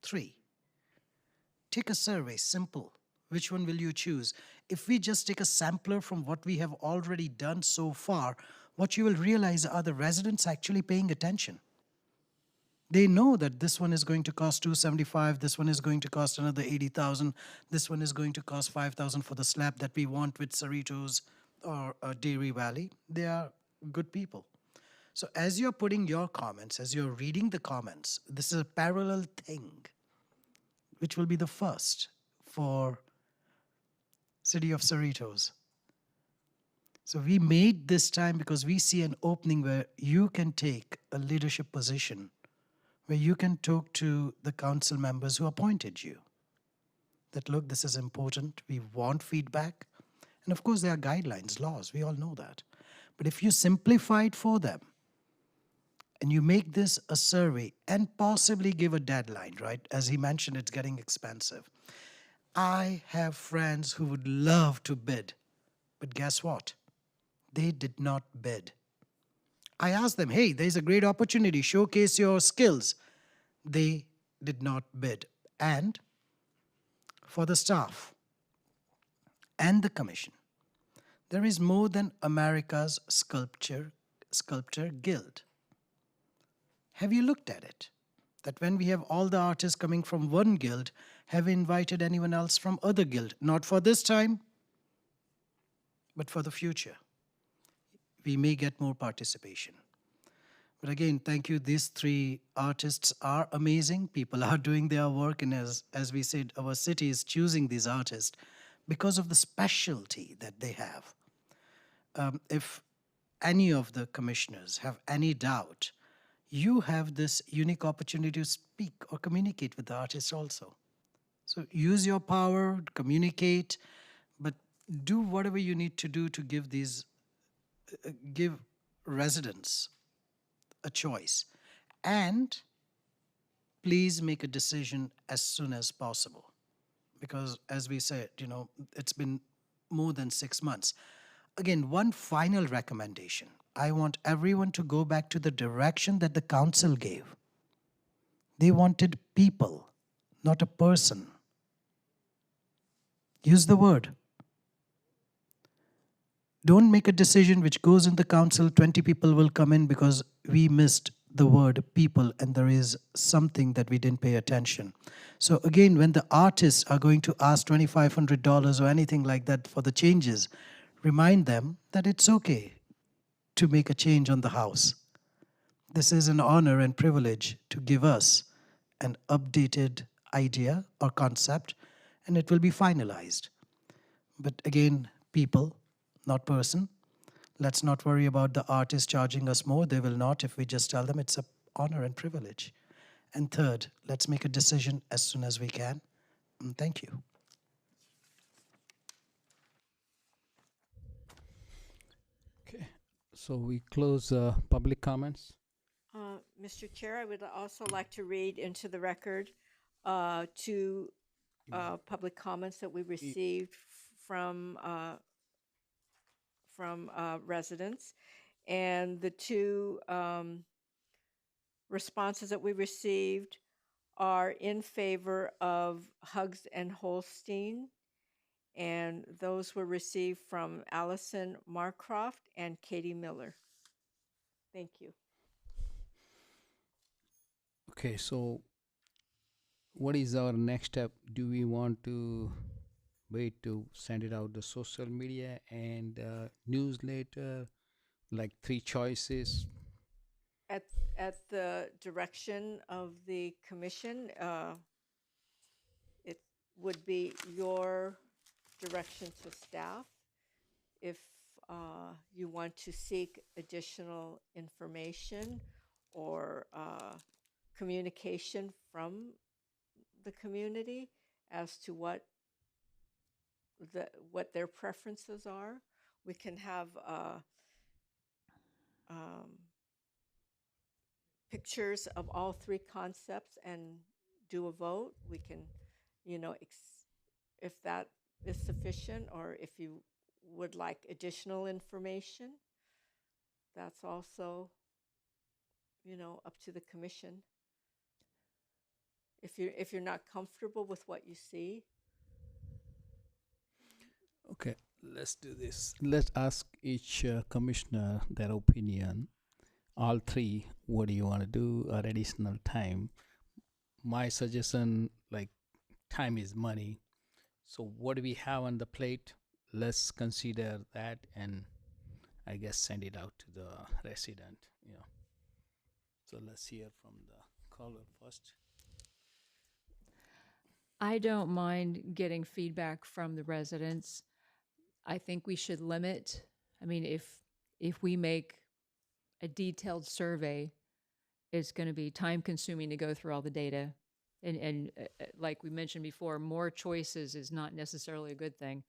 3. Take a survey, simple. Which one will you choose? If we just take a sampler from what we have already done so far, what you will realize are the residents actually paying attention. They know that this one is going to cost $275, this one is going to cost another $80,000, this one is going to cost $5,000 for the slab that we want with Cerritos or Dairy Valley. They are good people. So as you're putting your comments, as you're reading the comments, this is a parallel thing, which will be the first for City of Cerritos. So we made this time because we see an opening where you can take a leadership position, where you can talk to the council members who appointed you. That, look, this is important, we want feedback. And of course there are guidelines, laws, we all know that. But if you simplify it for them, and you make this a survey and possibly give a deadline, right? As he mentioned, it's getting expensive. I have friends who would love to bid, But guess what? They did not bid. I asked them, hey, there's a great opportunity, showcase your skills. They did not bid. And for the staff and the commission, there is more than America's Sculptor Guild. Have you looked at it? That when we have all the artists coming from one guild, have we invited anyone else from other guild? Not for this time, but for the future. We may get more participation. But again, thank you. These three artists are amazing. People are doing their work, and as we said, our city is choosing these artists because of the specialty that they have. If any of the commissioners have any doubt, you have this unique opportunity to speak or communicate with the artists also. So use your power, communicate, but do whatever you need to do to give residents a choice. And please make a decision as soon as possible. Because as we said, it's been more than 6 months. Again, one final recommendation. I want everyone to go back to the direction that the council gave. They wanted people, not a person. Use the word. Don't make a decision which goes in the council, 20 people will come in because we missed the word people and there is something that we didn't pay attention. So again, when the artists are going to ask $2,500 or anything like that for the changes, remind them that it's okay to make a change on the house. This is an honor and privilege to give us an updated idea or concept, and it will be finalized. But again, people, not person. Let's not worry about the artist charging us more. They will not if we just tell them it's an honor and privilege. And third, let's make a decision as soon as we can. And thank you. Okay, so we close public comments. Mr. Chair, I would also like to read into the record two public comments that we received from residents. And the two responses that we received are in favor of Hugs and Holstein. And those were received from Allison Marcroft and Katie Miller. Thank you. Okay, so what is our next step? Do we want to wait to send it out the social media and newsletter, like 3 choices? At the direction of the commission, it would be your direction to staff if you want to seek additional information or communication from the community as to what their preferences are. We can have pictures of all 3 concepts and do a vote. We can, if that is sufficient, or if you would like additional information, that's also, up to the commission. If you're not comfortable with what you see. Okay, let's do this. Let's ask each commissioner their opinion. All 3, what do you want to do, or additional time? My suggestion, like, time is money. So what do we have on the plate? Let's consider that and I guess send it out to the resident. So let's hear from the caller first. I don't mind getting feedback from the residents. I think we should limit. I mean, if we make a detailed survey, it's going to be time consuming to go through all the data. And like we mentioned before, more choices is not necessarily a good thing.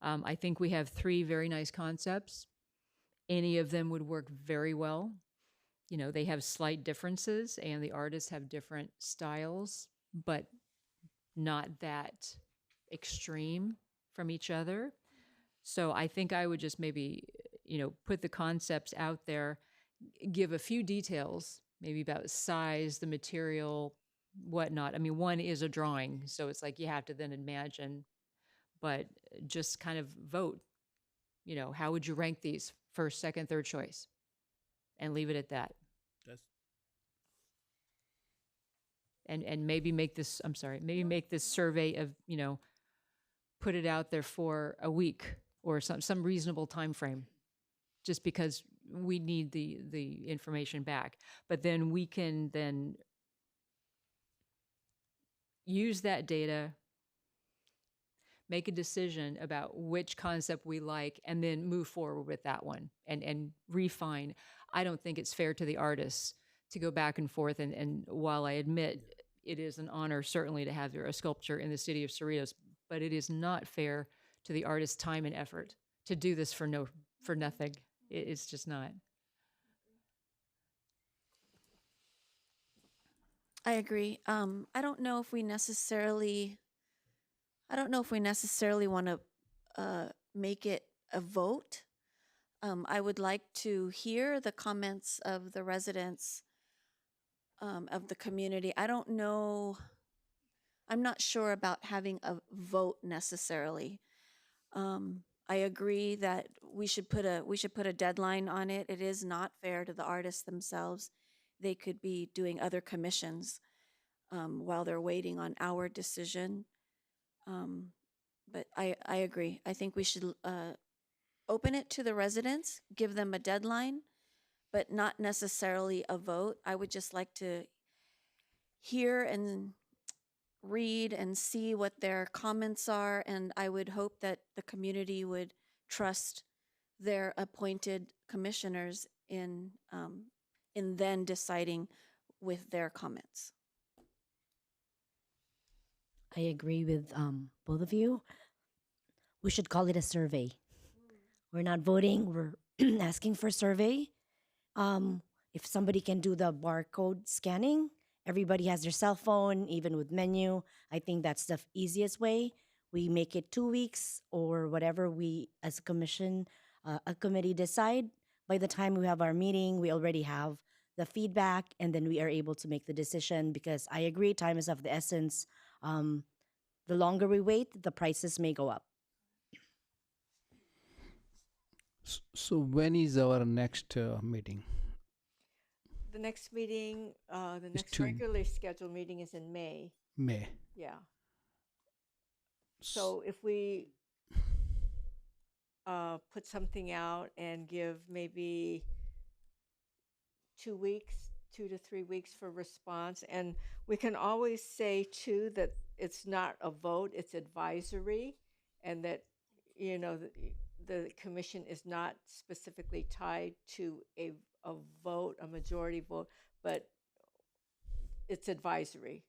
I think we have 3 very nice concepts. Any of them would work very well. They have slight differences and the artists have different styles, but not that extreme from each other. So I think I would just maybe, put the concepts out there, give a few details, maybe about size, the material, whatnot. I mean, one is a drawing, so it's like you have to then imagine, but just kind of vote. How would you rank these first, second, third choice? And leave it at that. That's And maybe make this, I'm sorry, maybe make this survey of, put it out there for a week or some reasonable time frame, just because we need the information back. But then we can then use that data, make a decision about which concept we like, and then move forward with that one and refine. I don't think it's fair to the artists to go back and forth. And while I admit it is an honor certainly to have a sculpture in the city of Cerritos, but it is not fair to the artist's time and effort to do this for nothing. It's just not. I agree. I don't know if we necessarily want to make it a vote. I would like to hear the comments of the residents of the community. I don't know. I'm not sure about having a vote necessarily. I agree that we should put a deadline on it. It is not fair to the artists themselves. They could be doing other commissions while they're waiting on our decision. But I agree. I think we should open it to the residents, give them a deadline, but not necessarily a vote. I would just like to hear and read and see what their comments are, and I would hope that the community would trust their appointed commissioners in then deciding with their comments. I agree with both of you. We should call it a survey. We're not voting, we're asking for a survey. If somebody can do the barcode scanning, everybody has their cell phone, even with menu. I think that's the easiest way. We make it 2 weeks or whatever we as a commission, a committee decide. By the time we have our meeting, we already have the feedback and then we are able to make the decision, because I agree, time is of the essence. The longer we wait, the prices may go up. so. When is our next meeting? The next meeting, the next June. regularly scheduled meeting is in May. May. Yeah. So if we put something out and give maybe 2 weeks, 2 to 3 weeks for response, and we can always say too that it's not a vote, it's advisory, and that the commission is not specifically tied to a vote, a majority vote, but it's advisory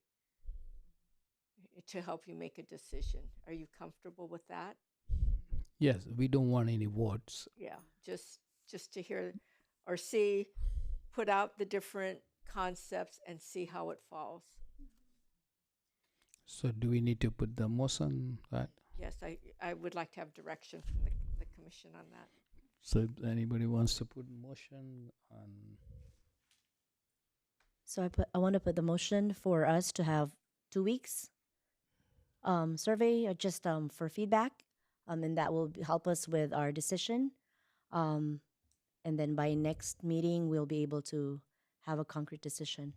to help you make a decision. Are you comfortable with that? Yes, we don't want any votes. Yeah, just to hear or see, put out the different concepts and see how it falls. So do we need to put the motion that? Yes, I would like to have direction from the commission on that. So if anybody wants to put motion on? So I want to put the motion for us to have 2 weeks survey, just for feedback, and that will help us with our decision. And then by next meeting, we'll be able to have a concrete decision.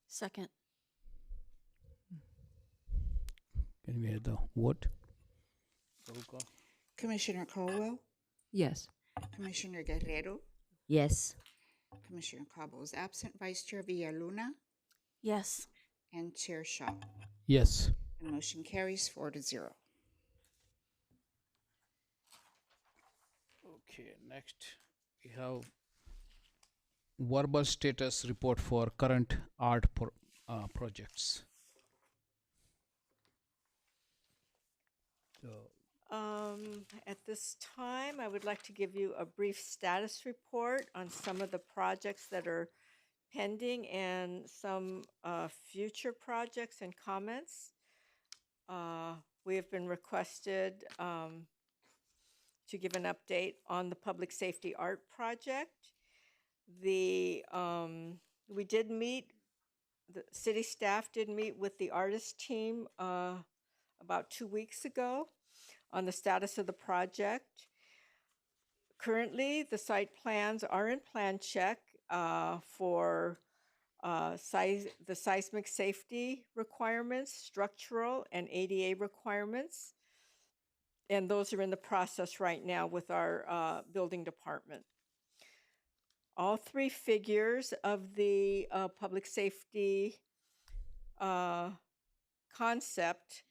Second. Can we have the vote? Roll call. Commissioner Colwell, Yes. Commissioner Guerrero, Yes. Commissioner Cabo is absent, Vice Chair Villaluna, Yes. and Chair Shaw. Yes. The motion carries 4-0. Okay, next we have verbal status report for current art projects. So At this time, I would like to give you a brief status report on some of the projects that are pending and some future projects and comments. We have been requested to give an update on the public safety art project. We did meet, the city staff did meet with the artist team about 2 weeks ago on the status of the project. Currently, the site plans are in plan check for the seismic safety requirements, structural and ADA requirements. And those are in the process right now with our building department. All three figures of the public safety concept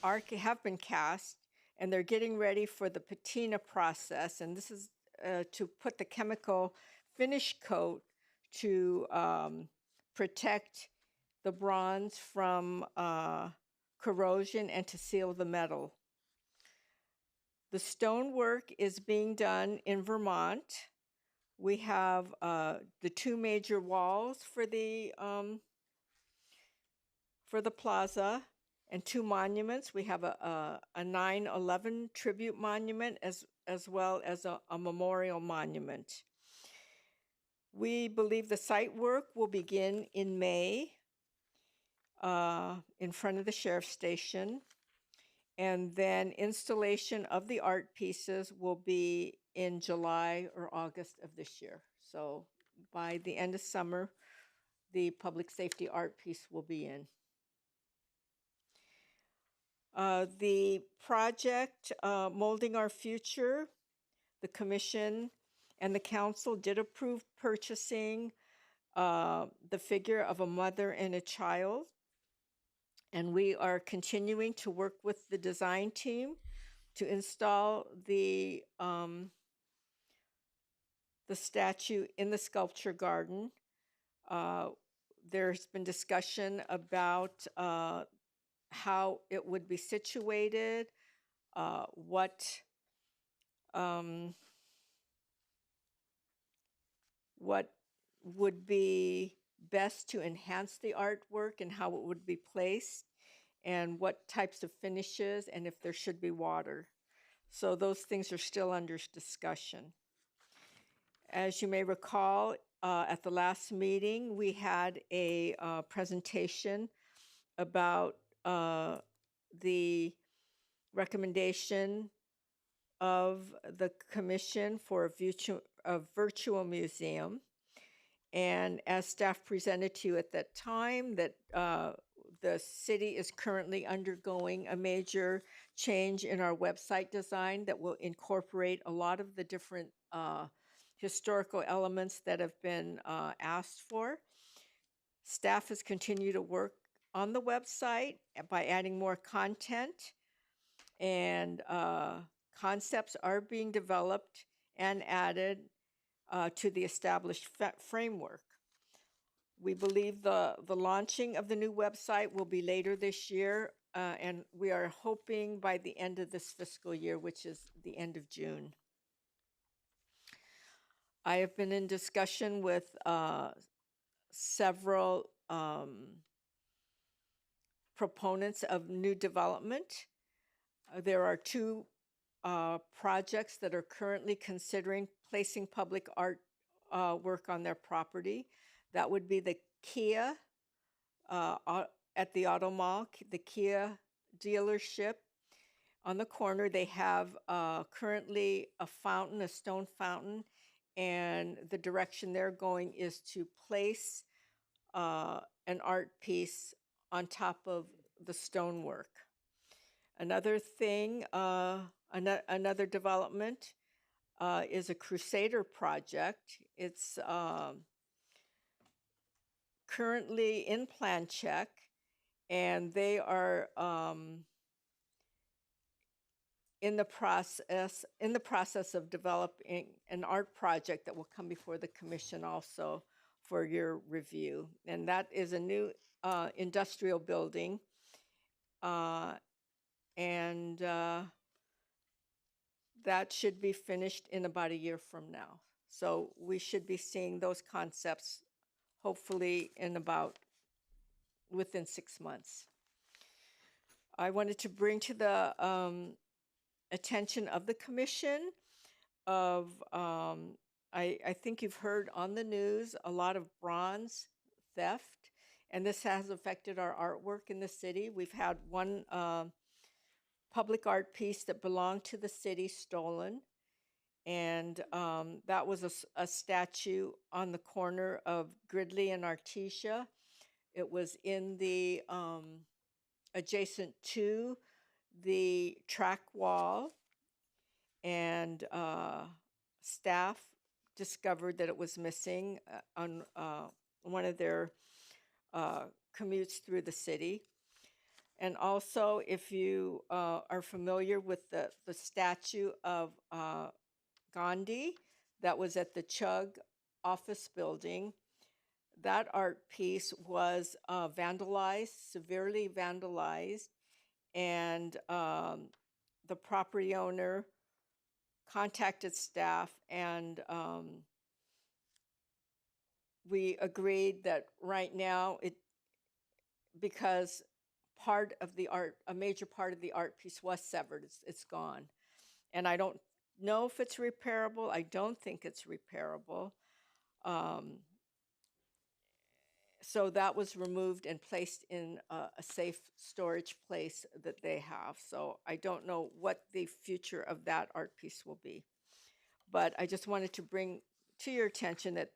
have been cast, and they're getting ready for the patina process. And this is to put the chemical finish coat to protect the bronze from corrosion and to seal the metal. The stonework is being done in Vermont. We have the two major walls for the plaza and two monuments. We have a 9/11 tribute monument as well as a memorial monument. We believe the site work will begin in May in front of the sheriff's station. And then installation of the art pieces will be in July or August of this year. So by the end of summer, the public safety art piece will be in. The project, Molding Our Future, the commission and the council did approve purchasing the figure of a mother and a child. And we are continuing to work with the design team to install the statue in the sculpture garden. There's been discussion about how it would be situated, what would be best to enhance the artwork and how it would be placed, and what types of finishes, and if there should be water. So those things are still under discussion. As you may recall, at the last meeting, we had a presentation about the recommendation of the commission for a virtual museum. And as staff presented to you at that time, that the city is currently undergoing a major change in our website design that will incorporate a lot of the different historical elements that have been asked for. Staff has continued to work on the website by adding more content, and concepts are being developed and added to the established framework. We believe the launching of the new website will be later this year, and we are hoping by the end of this fiscal year, which is the end of June. I have been in discussion with several proponents of new development. There are two projects that are currently considering placing public art work on their property. That would be the Kia at the Auto Mall, the Kia dealership. On the corner, they have currently a fountain, a stone fountain, and the direction they're going is to place an art piece on top of the stonework. Another thing, another development is a Crusader project. It's currently in plan check, and they are in the process of developing an art project that will come before the commission also for your review. And that is a new industrial building, and that should be finished in about a year from now. So we should be seeing those concepts hopefully within 6 months. I wanted to bring to the attention of the commission of, I think you've heard on the news a lot of bronze theft, and this has affected our artwork in the city. We've had one public art piece that belonged to the city stolen, and that was a statue on the corner of Gridley and Artesia. It was in the adjacent to the track wall, and staff discovered that it was missing on one of their commutes through the city. And also, if you are familiar with the statue of Gandhi that was at the Chugg office building, that art piece was vandalized, severely vandalized, and the property owner contacted staff, and we agreed that right now because part of the art, a major part of the art piece was severed, it's gone. And I don't know if it's repairable. I don't think it's repairable. So that was removed and placed in a safe storage place that they have. So I don't know what the future of that art piece will be. But I just wanted to bring to your attention that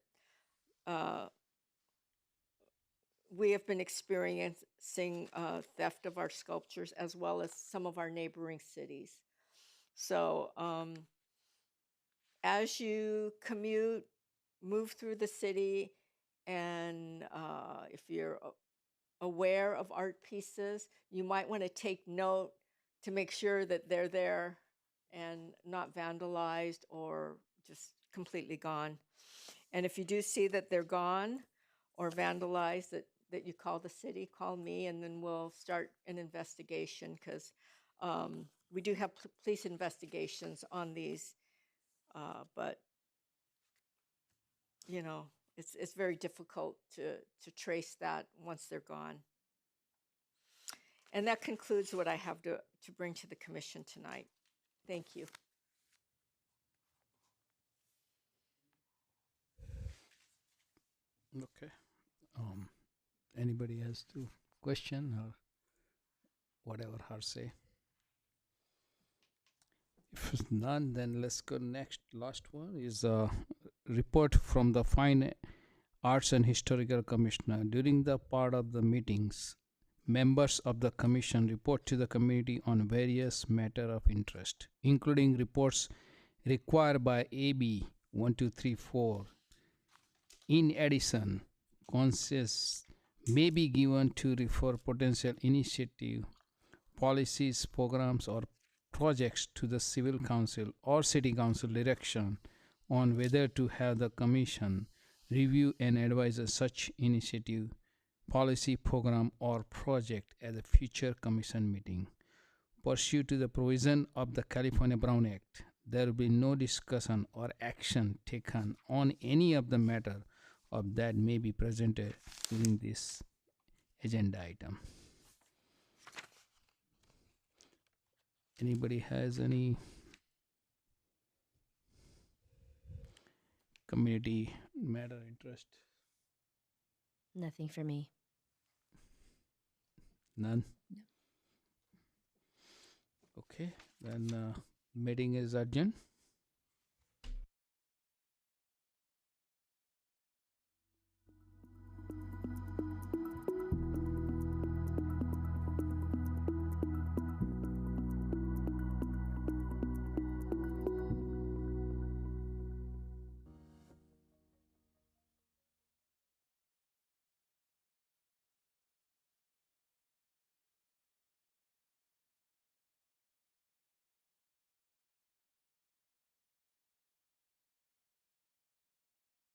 we have been experiencing theft of our sculptures as well as some of our neighboring cities. So as you commute, move through the city, and if you're aware of art pieces, you might want to take note to make sure that they're there and not vandalized or just completely gone. And if you do see that they're gone or vandalized, that you call the city, call me, and then we'll start an investigation, because we do have police investigations on these, but you know, it's very difficult to trace that once they're gone. And that concludes what I have to bring to the commission tonight. Thank you. Okay. Anybody has to question or whatever her say? If it's none, then let's go next. Last one is a report from the Fine Arts and Historical Commissioner. During the part of the meetings, members of the commission report to the committee on various matters of interest, including reports required by AB 1234. In addition, conscience may be given to refer potential initiative, policies, programs, or projects to the Civil Council or City Council direction on whether to have the Commission review and advise such initiative, policy, program, or project at a future Commission meeting. Pursuant to the provision of the California Brown Act, there will be no discussion or action taken on any of the matter of that may be presented during this agenda item. Anybody has any community matter interest? Nothing for me. None? No. Okay, then meeting is adjourned.